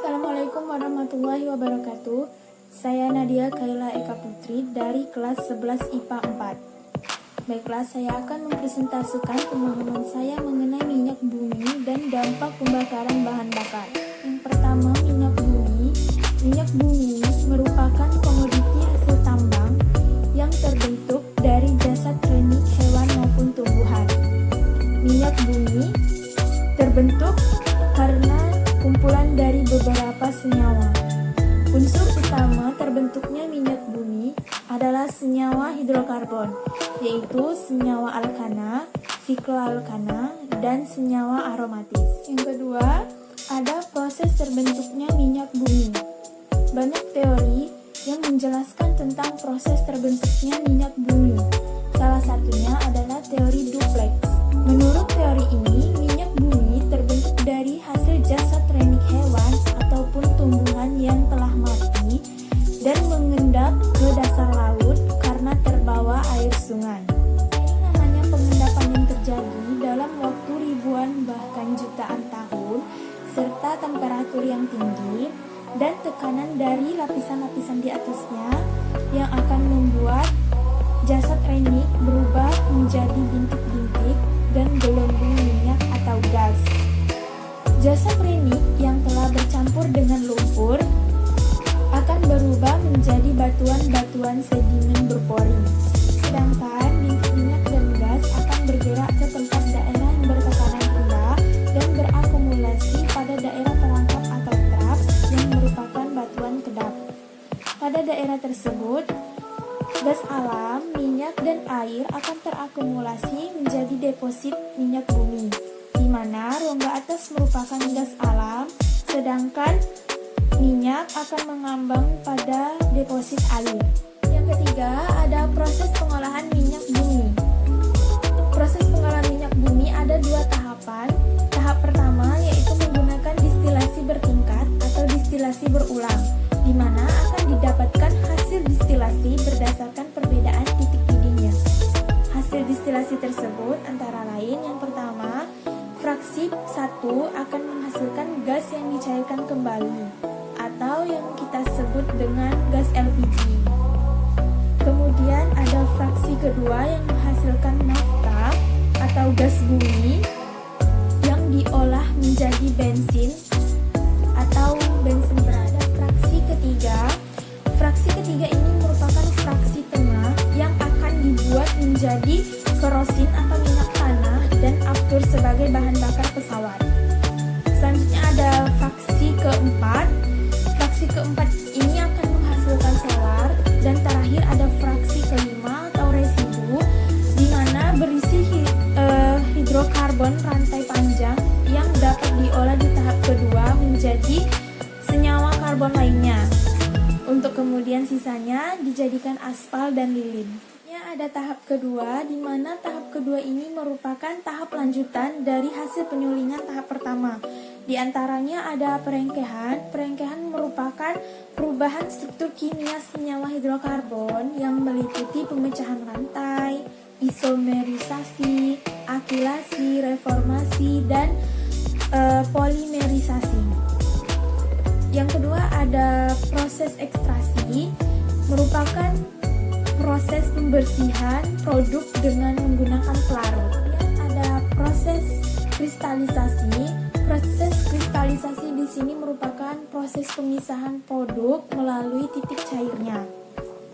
Assalamualaikum warahmatullahi wabarakatuh. Saya Nadia Kaila Eka Putri dari kelas 11 IPA 4. Baiklah, saya akan mempresentasikan pemahaman saya mengenai minyak bumi dan dampak pembakaran bahan bakar. Yang pertama, minyak bumi. Minyak bumi merupakan komoditi hasil tambang yang terbentuk dari jasad renik hewan maupun tumbuhan. Minyak bumi terbentuk karena kumpulan dari beberapa senyawa. Unsur utama terbentuknya minyak bumi adalah senyawa hidrokarbon, yaitu senyawa alkana, sikloalkana, dan senyawa aromatis. Yang kedua, ada proses terbentuknya minyak bumi. Banyak teori yang menjelaskan tentang proses terbentuknya minyak bumi. Salah satunya adalah teori duplex. Menurut teori ini, minyak bumi terbentuk dari hasil jasad renik hewan ataupun tumbuhan yang telah mati dan mengendap ke dasar laut karena terbawa air sungai. Ini namanya pengendapan yang terjadi dalam waktu ribuan bahkan jutaan tahun serta temperatur yang tinggi dan tekanan dari lapisan-lapisan di atasnya yang akan membuat jasad renik berubah menjadi bintik-bintik dan gelembung minyak atau gas. Jasad renik yang telah bercampur dengan lumpur akan berubah menjadi batuan-batuan sedimen berpori. Sedangkan bintik minyak dan gas akan bergerak ke tempat daerah yang bertekanan rendah dan berakumulasi pada daerah perangkap atau trap yang merupakan batuan kedap. Pada daerah tersebut, gas alam, minyak, dan air akan terakumulasi menjadi deposit minyak bumi, di mana rongga atas merupakan gas alam, sedangkan minyak akan mengambang pada deposit air. Yang ketiga, ada proses pengolahan minyak bumi. Proses pengolahan minyak bumi ada dua tahapan. Tahap pertama yaitu menggunakan distilasi bertingkat atau distilasi berulang, di mana akan didapatkan hasil distilasi berdasarkan perbedaan titik didihnya. Hasil distilasi tersebut antara lain yang pertama, fraksi 1 akan menghasilkan gas yang dicairkan kembali atau yang kita sebut dengan gas LPG. Kemudian ada fraksi kedua yang menghasilkan nafta atau gas bumi yang diolah menjadi bensin atau bensin berada. Fraksi ketiga ini merupakan fraksi tengah yang akan dibuat menjadi kerosin atau minyak tanah dan aftur sebagai bahan bakar pesawat. Selanjutnya ada fraksi keempat. Fraksi keempat ini akan menghasilkan solar, dan terakhir ada fraksi kelima atau residu di mana berisi hidrokarbon rantai panjang yang dapat diolah di tahap kedua menjadi senyawa karbon lainnya, untuk kemudian sisanya dijadikan aspal dan lilin. Ada tahap kedua, di mana tahap kedua ini merupakan tahap lanjutan dari hasil penyulingan tahap pertama. Di antaranya ada perengkehan. Perengkehan merupakan perubahan struktur kimia senyawa hidrokarbon yang meliputi pemecahan rantai, isomerisasi, akilasi, reformasi, dan polimerisasi. Yang kedua ada proses ekstraksi, merupakan proses pembersihan produk dengan menggunakan pelarut. Kemudian ada proses kristalisasi. Proses kristalisasi di sini merupakan proses pemisahan produk melalui titik cairnya.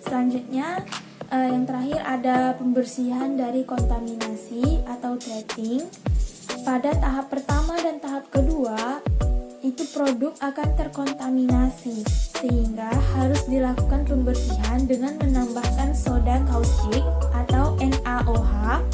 Selanjutnya, yang terakhir ada pembersihan dari kontaminasi atau treating. Pada tahap pertama dan tahap kedua, itu produk akan terkontaminasi, sehingga harus dilakukan pembersihan dengan menambahkan soda kaustik atau NaOH,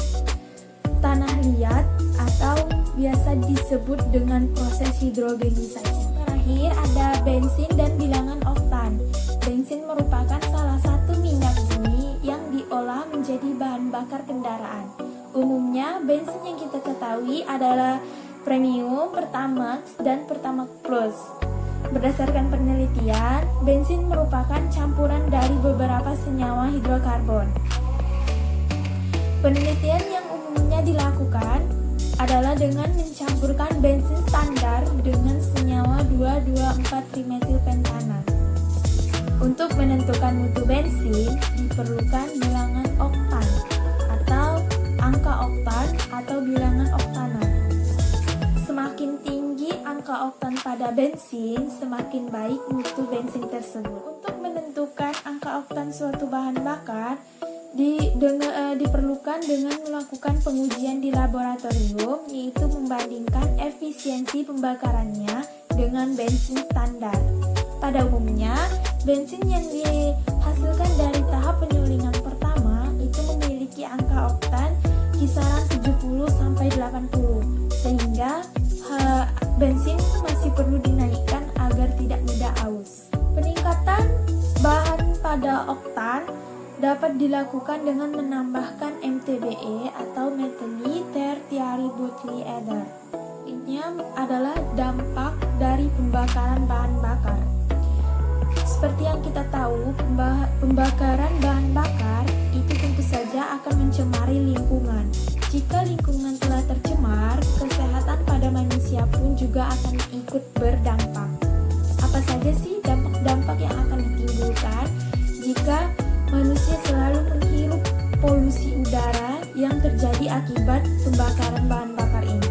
tanah liat atau biasa disebut dengan proses hidrogenisasi. Terakhir ada bensin dan bilangan oktan. Bensin merupakan salah satu minyak bumi yang diolah menjadi bahan bakar kendaraan. Umumnya bensin yang kita ketahui adalah Premium, Pertamax, dan Pertamax Plus. Berdasarkan penelitian, bensin merupakan campuran dari beberapa senyawa hidrokarbon. Penelitian yang umumnya dilakukan adalah dengan mencampurkan bensin standar dengan senyawa 2,2,4 Untuk menentukan mutu bensin diperlukan bilangan oktan atau angka oktan atau bilangan oktana. Semakin tinggi angka oktan pada bensin, semakin baik mutu bensin tersebut. Untuk menentukan angka oktan suatu bahan bakar diperlukan dengan melakukan pengujian di laboratorium, yaitu membandingkan efisiensi pembakarannya dengan bensin standar. Pada umumnya, bensin yang dihasilkan dari tahap penyulingan pertama itu memiliki angka oktan kisaran 70-80, sehingga bensin masih perlu dinaikkan agar tidak mudah aus. Peningkatan bahan pada oktan dapat dilakukan dengan menambahkan MTBE atau methyl tertiary butyl ether. Ini adalah dampak dari pembakaran bahan bakar. Seperti yang kita tahu, pembakaran bahan bakar itu tentu saja akan mencemari lingkungan. Jika lingkungan telah tercemar, kesehatan pada manusia pun juga akan ikut berdampak. Apa saja sih dampak-dampak yang akan ditimbulkan jika manusia selalu menghirup polusi udara yang terjadi akibat pembakaran bahan bakar ini?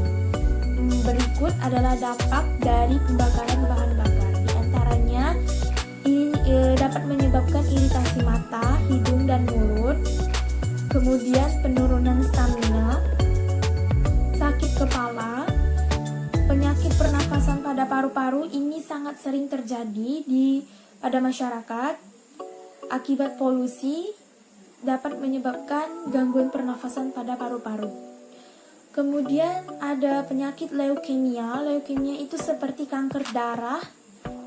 Berikut adalah dampak dari pembakaran bahan bakar. Di antaranya dapat menyebabkan iritasi mata, hidung, dan mulut, kemudian penurunan stamina, sakit kepala, penyakit pernafasan pada paru-paru. Ini sangat sering terjadi pada masyarakat. Akibat polusi dapat menyebabkan gangguan pernafasan pada paru-paru. Kemudian ada penyakit leukemia. Leukemia itu seperti kanker darah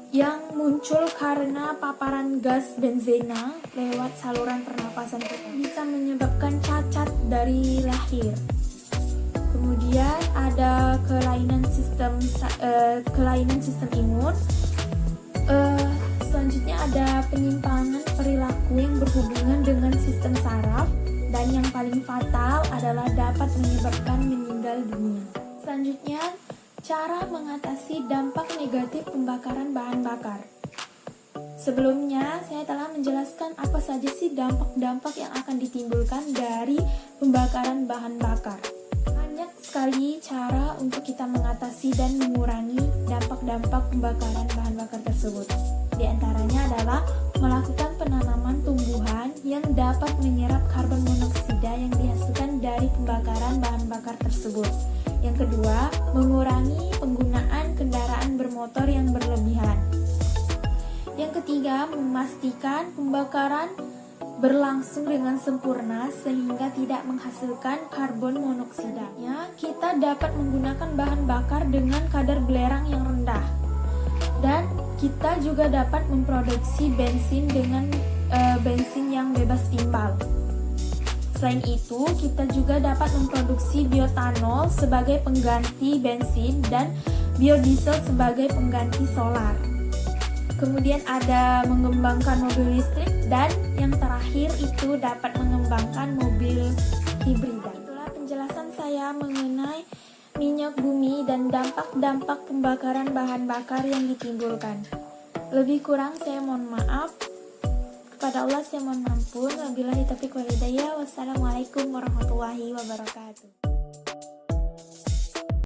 yang muncul karena paparan gas benzena lewat saluran pernafasan kita. Bisa menyebabkan cacat dari lahir. Kemudian ada kelainan sistem imun. Selanjutnya ada penyimpangan perilaku yang berhubungan dengan sistem saraf, dan yang paling fatal adalah dapat menyebabkan meninggal dunia. Selanjutnya, cara mengatasi dampak negatif pembakaran bahan bakar. Sebelumnya, saya telah menjelaskan apa saja sih dampak-dampak yang akan ditimbulkan dari pembakaran bahan bakar. Banyak sekali cara untuk kita mengatasi dan mengurangi dampak-dampak pembakaran bahan bakar tersebut. Di antaranya adalah melakukan penanaman tumbuhan yang dapat menyerap karbon monoksida yang dihasilkan dari pembakaran bahan bakar tersebut. Yang kedua, mengurangi penggunaan kendaraan bermotor yang berlebihan. Yang ketiga, memastikan pembakaran berlangsung dengan sempurna sehingga tidak menghasilkan karbon monoksida. Kita dapat menggunakan bahan bakar dengan kadar belerang yang rendah. Dan kita juga dapat memproduksi bensin dengan bensin yang bebas timbal. Selain itu, kita juga dapat memproduksi bioetanol sebagai pengganti bensin dan biodiesel sebagai pengganti solar. Kemudian ada mengembangkan mobil listrik, dan yang terakhir itu dapat mengembangkan mobil hibrida. Itulah penjelasan saya mengenai minyak bumi dan dampak-dampak pembakaran bahan bakar yang ditimbulkan. Lebih kurang saya mohon maaf. Kepada Allah saya mohon ampun. Wabillahi taufiq wal hidayah. Wassalamualaikum warahmatullahi wabarakatuh.